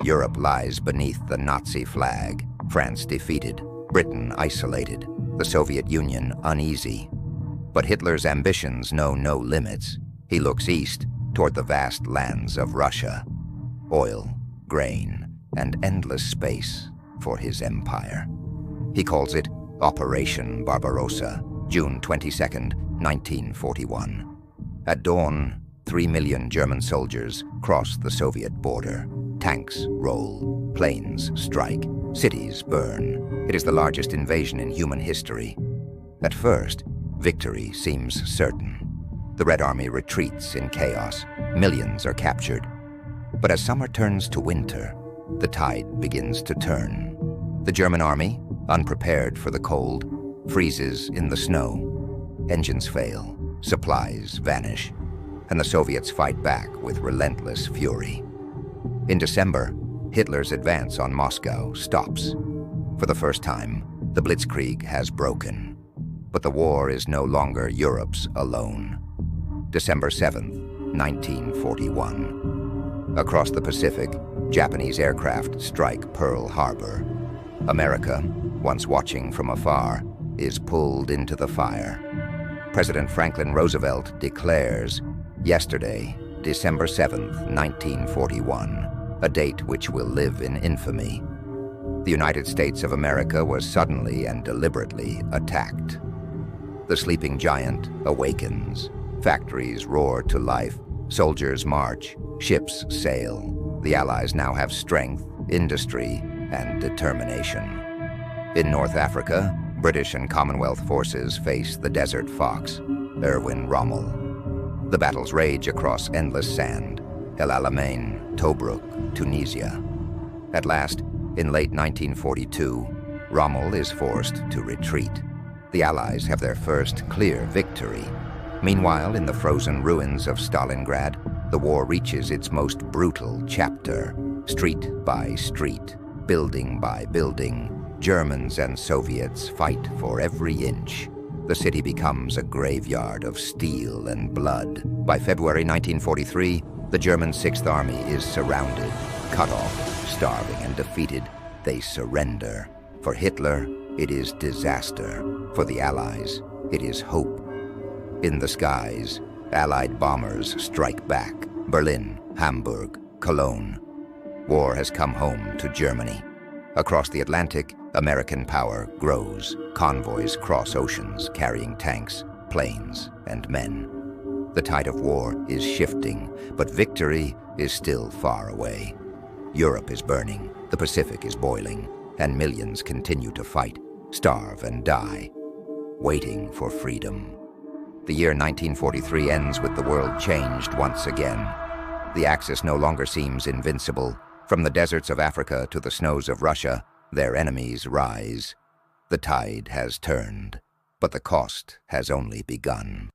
Europe lies beneath the Nazi flag, France defeated, Britain isolated, the Soviet Union uneasy. But Hitler's ambitions know no limits. He looks east toward the vast lands of Russia. Oil, grain, and endless space for his empire. He calls it Operation Barbarossa, June 22nd, 1941. At dawn, 3 million German soldiers cross the Soviet border. Tanks roll, planes strike, cities burn. It is the largest invasion in human history. At first, victory seems certain. The Red Army retreats in chaos. Millions are captured. But as summer turns to winter, the tide begins to turn. The German army, unprepared for the cold, freezes in the snow. Engines fail, supplies vanish, and the Soviets fight back with relentless fury. In December, Hitler's advance on Moscow stops. For the first time, the Blitzkrieg has broken. But the war is no longer Europe's alone. December 7th, 1941. Across the Pacific, Japanese aircraft strike Pearl Harbor. America, once watching from afar, is pulled into the fire. President Franklin Roosevelt declares, yesterday, December 7th, 1941, a date which will live in infamy. The United States of America was suddenly and deliberately attacked. The sleeping giant awakens. Factories roar to life. Soldiers march. Ships sail. The Allies now have strength, industry, and determination. In North Africa, British and Commonwealth forces face the Desert Fox, Erwin Rommel. The battles rage across endless sand. El Alamein, Tobruk, Tunisia. At last, in late 1942, Rommel is forced to retreat. The Allies have their first clear victory. Meanwhile, in the frozen ruins of Stalingrad, the war reaches its most brutal chapter. Street by street, building by building, Germans and Soviets fight for every inch. The city becomes a graveyard of steel and blood. By February 1943, the German Sixth Army is surrounded, cut off, starving and defeated. They surrender. For Hitler, it is disaster. For the Allies, it is hope. In the skies, Allied bombers strike back. Berlin, Hamburg, Cologne. War has come home to Germany. Across the Atlantic, American power grows. Convoys cross oceans carrying tanks, planes, and men. The tide of war is shifting, but victory is still far away. Europe is burning, the Pacific is boiling, and millions continue to fight, starve, and die, waiting for freedom. The year 1943 ends with the world changed once again. The Axis no longer seems invincible. From the deserts of Africa to the snows of Russia, their enemies rise. The tide has turned, but the cost has only begun.